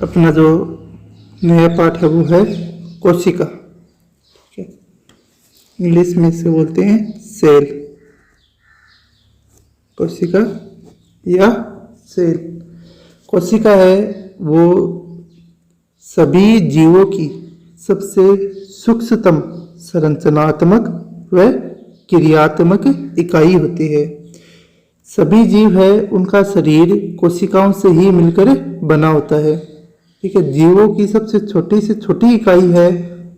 अपना जो नया पाठ है वो है कोशिका। इंग्लिश में इसे बोलते हैं सेल, कोशिका या सेल। कोशिका है वो सभी जीवों की सबसे सूक्ष्मतम संरचनात्मक व क्रियात्मक इकाई होती है। सभी जीव है उनका शरीर कोशिकाओं से ही मिलकर बना होता है। ठीक है, जीवों की सबसे छोटी से छोटी इकाई है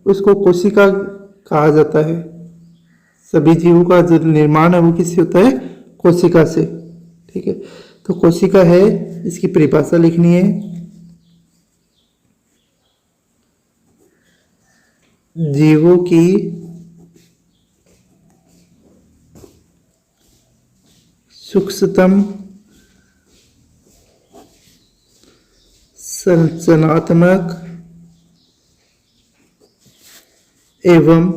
उसको कोशिका कहा जाता है। सभी जीवों का जो निर्माण है वो किससे होता है? कोशिका से। ठीक है, तो कोशिका है, इसकी परिभाषा लिखनी है। जीवों की सूक्ष्मतम संरचनात्मक एवं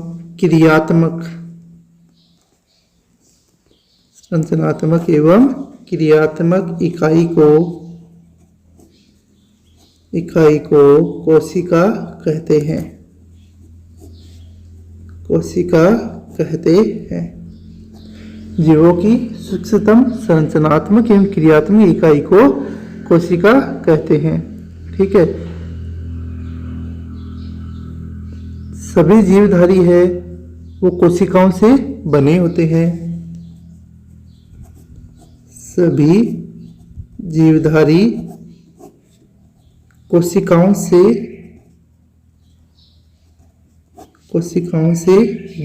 क्रियात्मक इकाई को कोशिका कहते हैं। कोशिका कहते हैं। जीवों की सूक्ष्मतम संरचनात्मक एवं क्रियात्मक इकाई को कोशिका कहते हैं। ठीक है, सभी जीवधारी है वो कोशिकाओं से बने होते हैं। सभी जीवधारी कोशिकाओं से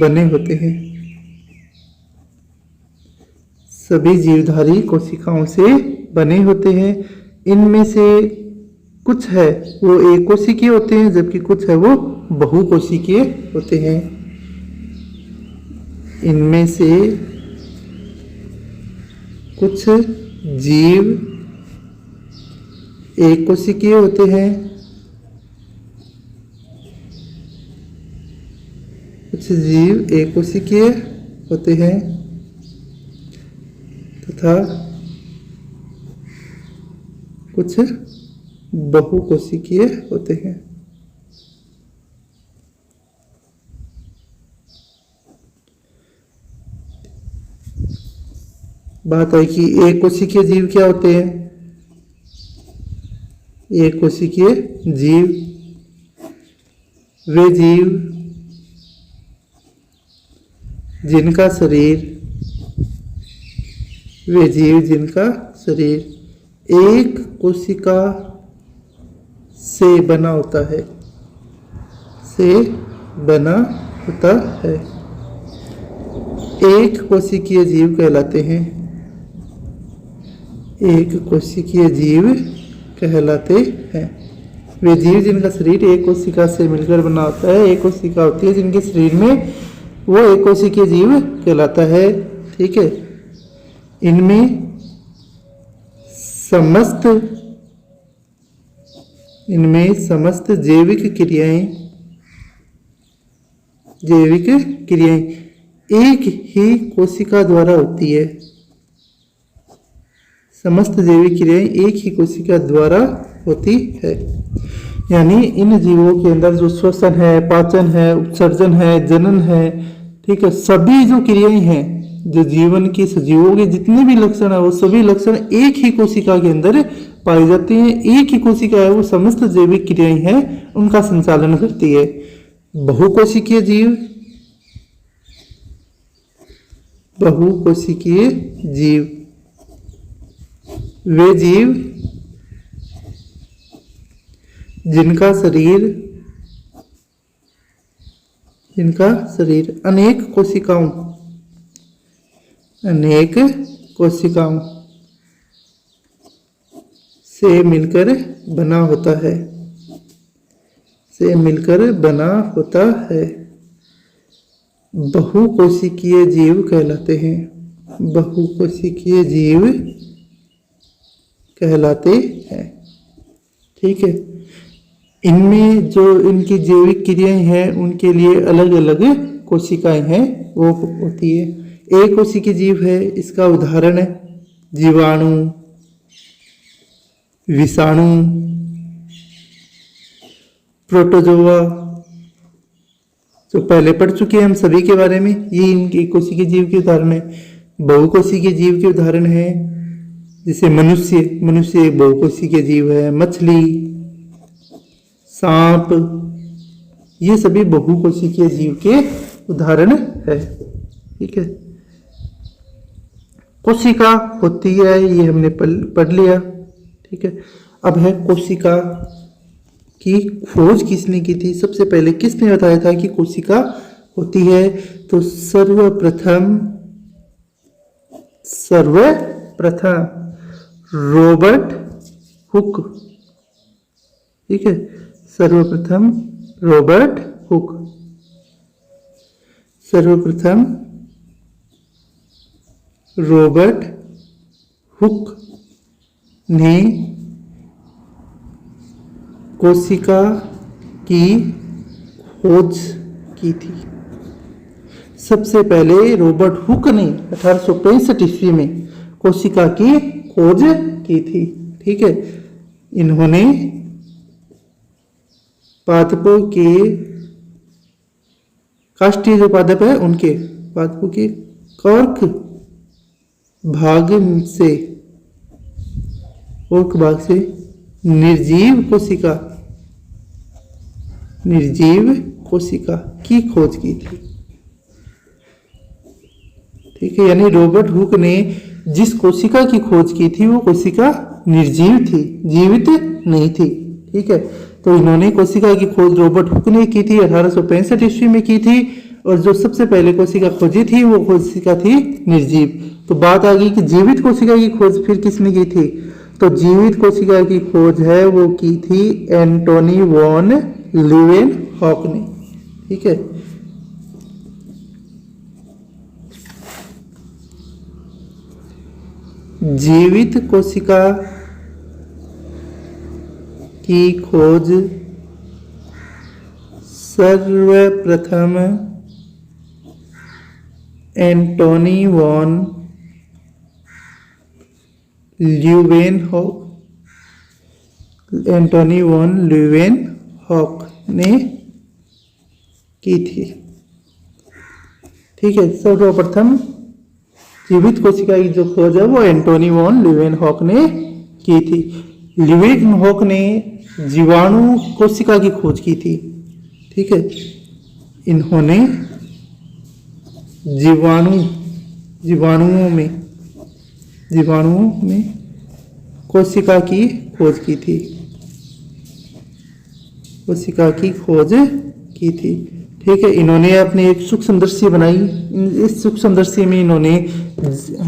बने होते हैं। सभी जीवधारी कोशिकाओं से बने होते हैं। इनमें से कुछ है वो एक कोशिकीय होते हैं जबकि कुछ है वो बहुकोशिकीय होते हैं। इनमें से कुछ जीव एक कोशिकीय होते हैं, कुछ जीव एक कोशिकीय होते हैं तथा कुछ बहुकोशिकीय होते हैं। बात है कि एक कोशिकीय जीव क्या होते हैं? एक कोशिकीय जीव वे जीव जिनका शरीर एक कोशिका से बना होता है, एक कोशिकीय जीव कहलाते हैं। एक कोशिकीय जीव कहलाते हैं वे जीव जिनका शरीर एक कोशिका से मिलकर बना होता है। एक कोशिका होती है जिनके शरीर में, वो एक कोशिकीय जीव कहलाता है। ठीक है, इनमें समस्त जैविक क्रियाएं एक ही कोशिका द्वारा होती है। समस्त जैविक क्रियाएं एक ही कोशिका द्वारा होती है। यानी इन जीवों के अंदर जो श्वसन है, पाचन है, उत्सर्जन है, जनन है, ठीक है, सभी जो क्रियाएं हैं, जो जीवन की सजीवों के जितने भी लक्षण है वो सभी लक्षण एक ही कोशिका के अंदर पाई जाती हैं। एक ही कोशिका है वो समस्त जैविक क्रियाएं हैं उनका संचालन करती है। बहुकोशिकीय जीव वे जीव जिनका शरीर अनेक कोशिकाओं से मिलकर बना होता है। बहुकोशिकीय जीव कहलाते हैं। बहुकोशिकीय जीव कहलाते हैं। ठीक है, इनमें जो इनकी जैविक क्रियाएं हैं उनके लिए अलग अलग कोशिकाएं हैं वो होती है। एक कोशिकीय जीव है, इसका उदाहरण है जीवाणु, विषाणु, प्रोटोजोआ, जो पहले पढ़ चुके हैं हम सभी के बारे में, ये इनके कोशिकीय जीव के उदाहरण है। बहुकोशिकीय जीव के उदाहरण है जैसे मनुष्य एक बहुकोशिकीय जीव है, मछली, सांप, ये सभी बहुकोशिकीय जीव के उदाहरण है। ठीक है, कोशिका होती है, ये हमने पढ़ लिया। ठीक है, अब है कोशिका की खोज किसने की थी, सबसे पहले किसने बताया था कि कोशिका होती है। तो सर्वप्रथम रॉबर्ट हुक। ठीक है, सर्वप्रथम रॉबर्ट हुक ने कोशिका की खोज की थी। सबसे पहले रॉबर्ट हुक ने 1865 ईस्वी में कोशिका की खोज की थी। ठीक है, इन्होंने पादपों के काष्ठीय जो पादप है उनके पादपों के कर्क भाग से निर्जीव कोशिका की खोज की थी। ठीक है, यानी रॉबर्ट हुक ने जिस कोशिका की खोज की थी वो कोशिका निर्जीव थी, जीवित नहीं थी। ठीक है, तो इन्होंने कोशिका की खोज रॉबर्ट हुक ने की थी, 1865 ईस्वी में की थी। और जो सबसे पहले कोशिका खोजी थी वो कोशिका थी निर्जीव। तो बात आ गई कि जीवित कोशिका की खोज फिर किसने की थी। तो जीवित कोशिका की खोज है वो की थी एंटोनी वॉन लीवेनहॉक ने। ठीक है, जीवित कोशिका की खोज सर्वप्रथम एंटोनी वॉन ल्यूवेनहॉक ने की थी। ठीक है, सर्वप्रथम जीवित कोशिका की जो खोज है वो एंटोनी वॉन ल्यूवेनहॉक ने की थी। ल्यूवेनहॉक ने जीवाणु कोशिका की खोज की थी। ठीक है, इन्होंने जीवाणुओं में कोशिका की खोज की थी। ठीक है, इन्होंने अपनी एक सूक्ष्मदर्शी बनाई। इस सूक्ष्मदर्शी में इन्होंने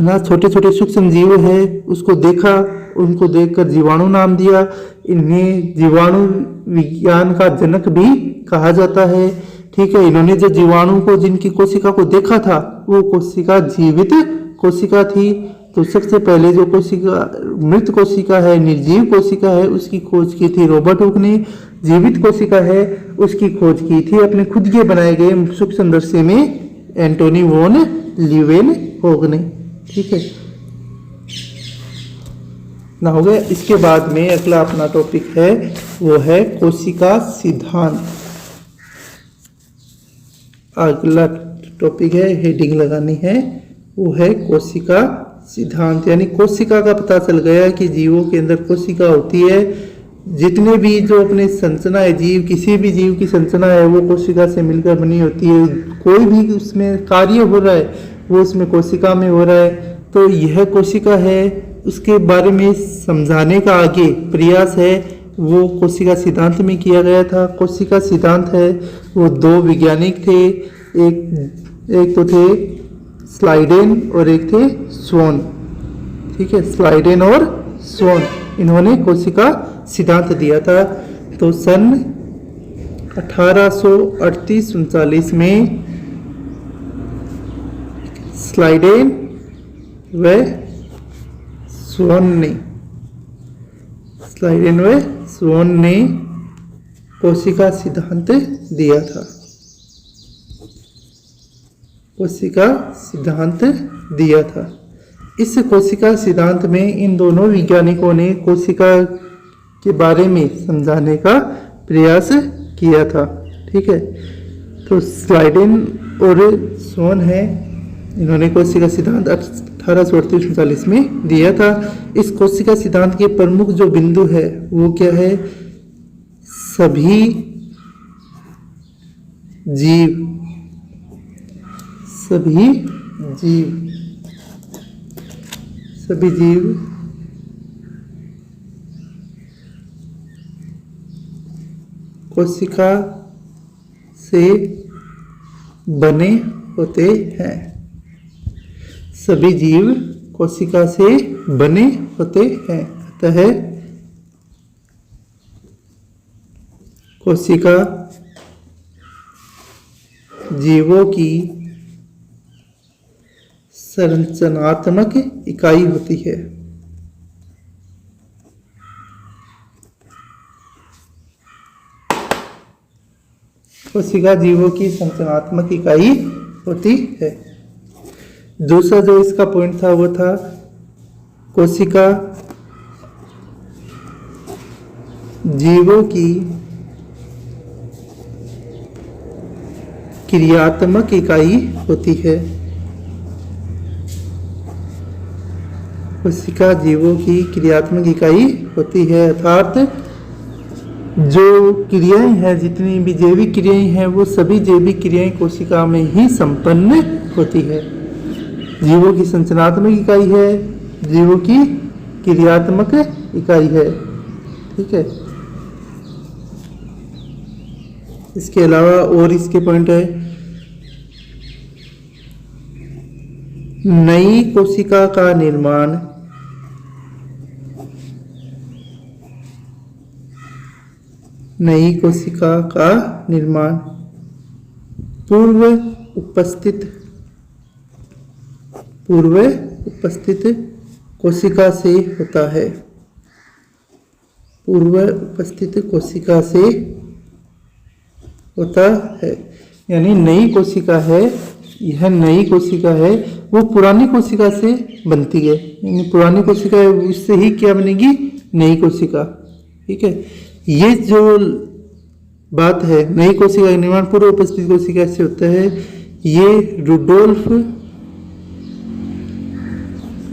ना छोटे छोटे सूक्ष्म जीव है उसको देखा, उनको देखकर जीवाणु नाम दिया। इन्हें जीवाणु विज्ञान का जनक भी कहा जाता है। ठीक है, इन्होंने जो जीवाणु को जिनकी कोशिका को देखा था वो कोशिका जीवित कोशिका थी। तो सबसे पहले जो कोशिका मृत कोशिका है, निर्जीव कोशिका है, उसकी खोज की थी रॉबर्ट हुक ने। जीवित कोशिका है उसकी खोज की थी अपने खुद के बनाए गए सूक्ष्मदर्शी में एंटोनी वॉन ल्यूवेनहॉक ने। ठीक है ना, हो गया। इसके बाद में अगला अपना टॉपिक है वो है कोशिका सिद्धांत। अगला टॉपिक है, हेडिंग लगानी है, वो है कोशिका सिद्धांत। यानी कोशिका का पता चल गया कि जीवों के अंदर कोशिका होती है। जितने भी जो अपने संरचना है जीव, किसी भी जीव की संरचना है वो कोशिका से मिलकर बनी होती है। कोई भी उसमें कार्य हो रहा है वो उसमें कोशिका में हो रहा है। तो यह कोशिका है, उसके बारे में समझाने का आगे प्रयास है वो कोशिका सिद्धांत में किया गया था। कोशिका सिद्धांत है वो दो वैज्ञानिक थे, एक तो थे स्लाइडेन और एक थे स्वॉन। ठीक है, स्लाइडेन और स्वॉन, इन्होंने कोशिका सिद्धांत दिया था। तो सन 1838-39 में स्लाइडेन व स्वॉन ने कोशिका सिद्धांत दिया था। इस कोशिका सिद्धांत में इन दोनों वैज्ञानिकों ने कोशिका के बारे में समझाने का प्रयास किया था। ठीक है, तो स्लाइडेन और सोन है, इन्होंने कोशिका सिद्धांत 1838-39 में दिया था। इस कोशिका सिद्धांत के प्रमुख जो बिंदु है वो क्या है? सभी जीव सभी जीव सभी जीव कोशिका से बने होते हैं। सभी जीव कोशिका से बने होते हैं। अतः कोशिका जीवों की संरचनात्मक इकाई होती है। कोशिका जीवों की संरचनात्मक इकाई होती है। दूसरा जो इसका पॉइंट था वो था कोशिका जीवों की क्रियात्मक इकाई होती है। कोशिका जीवों की क्रियात्मक इकाई होती है, अर्थात जो क्रियाएं हैं, जितनी भी जैविक क्रियाएं हैं, वो सभी जैविक क्रियाएं कोशिका में ही संपन्न होती है। जीवों की संरचनात्मक इकाई है, जीवों की क्रियात्मक इकाई है। ठीक है, इसके अलावा और इसके पॉइंट है, नई कोशिका का निर्माण पूर्व उपस्थित कोशिका से होता है। पूर्व उपस्थित कोशिका से होता है, यानी नई कोशिका है, यह नई कोशिका है, वो पुरानी कोशिका से बनती है। यानी पुरानी कोशिका है, उससे ही क्या बनेगी? नई कोशिका। ठीक है, ये जो बात है, नई कोशिका का निर्माण पूर्व उपस्थित कोशिका से होता है, ये रुडोल्फ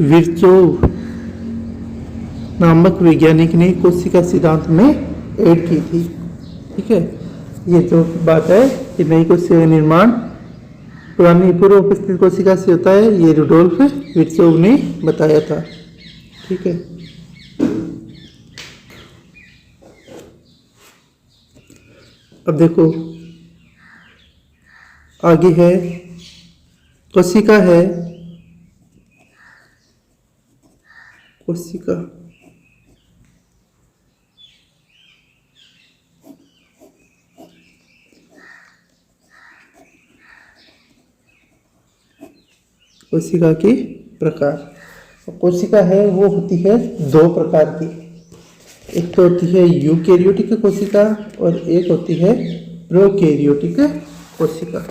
विर्चोव नामक वैज्ञानिक ने कोशिका सिद्धांत में ऐड की थी। ठीक है, ये जो बात है कि नई कोशिका का निर्माण पुरानी पूर्व उपस्थित कोशिका से होता है, ये रुडोल्फ विर्चोव ने बताया था। ठीक है, अब देखो आगे है, कोशिका है, कोशिका कोशिका के प्रकार। कोशिका है वो होती है दो प्रकार की, एक तो होती है यूकैरियोटिक कोशिका और एक होती है प्रोकैरियोटिक कोशिका।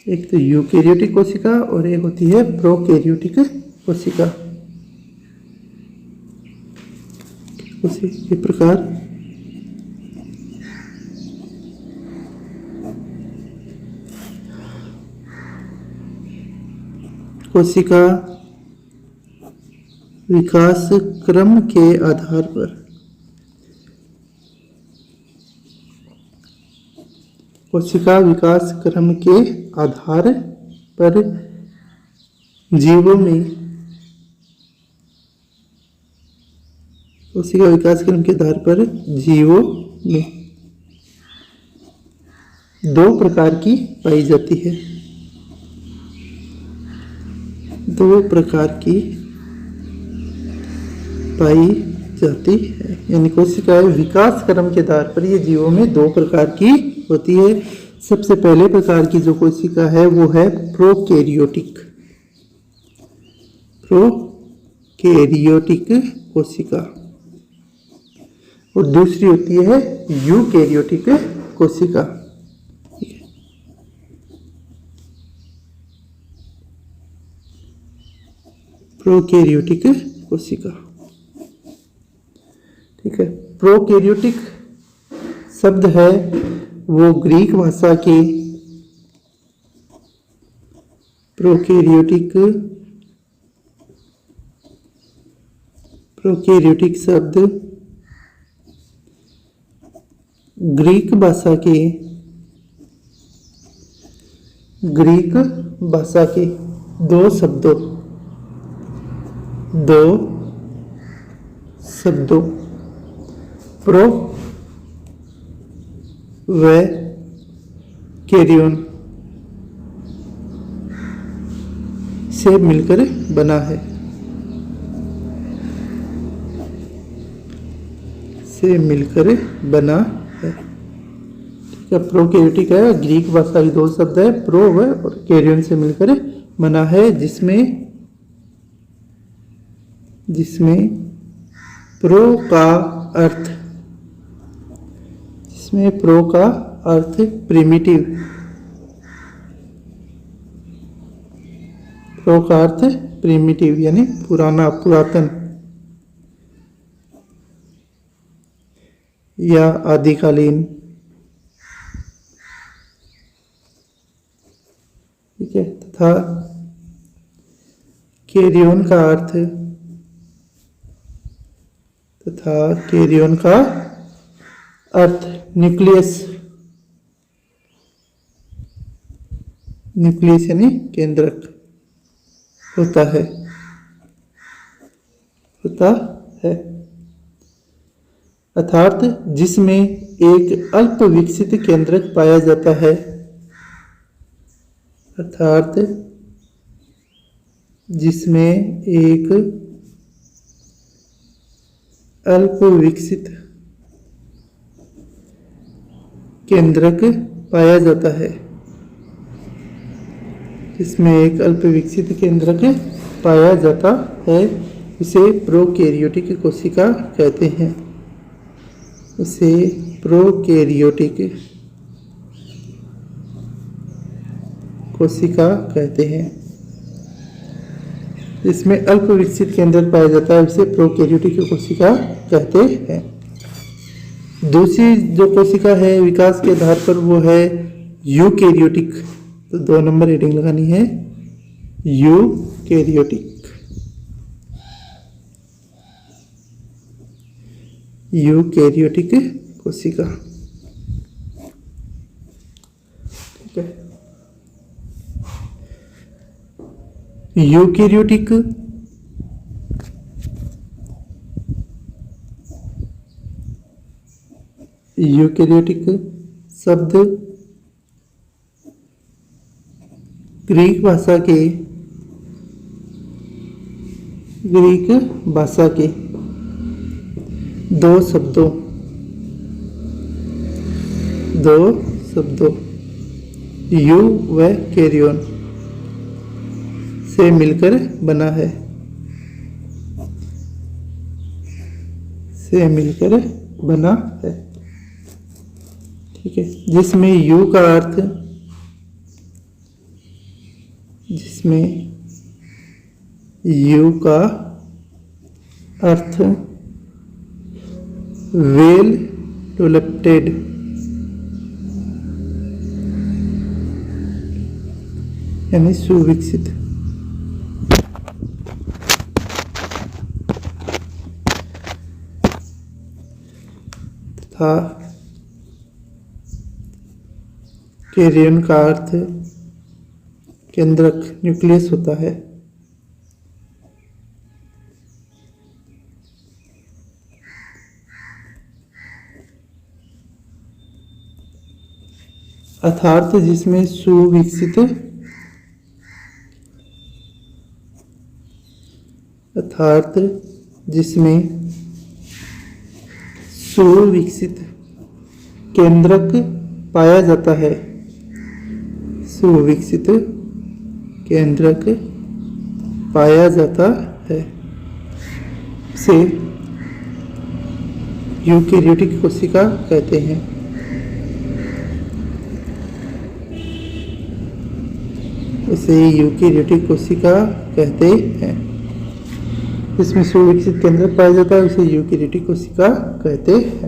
एक तो यूकैरियोटिक कोशिका और एक होती है प्रोकैरियोटिक कोशिका। के प्रकार कोशिका विकास क्रम के आधार पर कोशिका विकास क्रम के आधार पर जीवों में कोशिका विकास क्रम के आधार पर जीवों में दो प्रकार की पाई जाती है। दो प्रकार की पाई जाती है, यानी कोशिकाएं विकास क्रम के आधार पर ये जीवों में दो प्रकार की होती है। सबसे पहले प्रकार की जो कोशिका है वो है प्रोकैरियोटिक कोशिका, और दूसरी होती है यूकैरियोटिक कोशिका। प्रोकैरियोटिक कोशिका। ठीक है, प्रोकैरियोटिक शब्द है वो ग्रीक भाषा के प्रोकैरियोटिक शब्द ग्रीक भाषा के दो शब्दों प्रो व कैरियन से मिलकर बना है। ठीक है, प्रोकैरियोटिक है, ग्रीक भाषा के दो शब्द है, प्रो व और कैरियन से मिलकर बना है, जिसमें प्रो का अर्थ प्रिमिटिव, प्रो का अर्थ प्रिमिटिव यानी पुराना, पुरातन या आदिकालीन। ठीक है, तथा कैरियन का अर्थ न्यूक्लियस यानी केंद्रक होता है। अर्थात जिसमें एक अल्प विकसित केंद्रक पाया जाता है। जिसमें एक अल्प विकसित केंद्रक पाया जाता है उसे प्रोकैरियोटिक कोशिका कहते हैं। इसमें अल्प विकसित केंद्रक पाया जाता है उसे प्रोकैरियोटिक कोशिका कहते हैं। दूसरी जो कोशिका है विकास के आधार पर वो है यूकैरियोटिक। तो 2 नंबर हेडिंग लगानी है, यूकैरियोटिक कोशिका। ठीक है, यूकैरियोटिक शब्द ग्रीक भाषा के दो शब्दों यू व कैरियन से मिलकर बना है। ठीक है, जिसमें यू का अर्थ वेल डेवलप्ड यानी सुविकसित। तथा कैरियन का अर्थ केंद्रक न्यूक्लियस होता है। अर्थात जिसमें सुविकसित केंद्रक पाया जाता है। सुविकसित केंद्रक पाया जाता है उसे यूकैरियोटिक कोशिका कहते हैं। इसमें सुविकसित केंद्र पाया जाता है उसे यूकैरियोटिक कोशिका कहते हैं।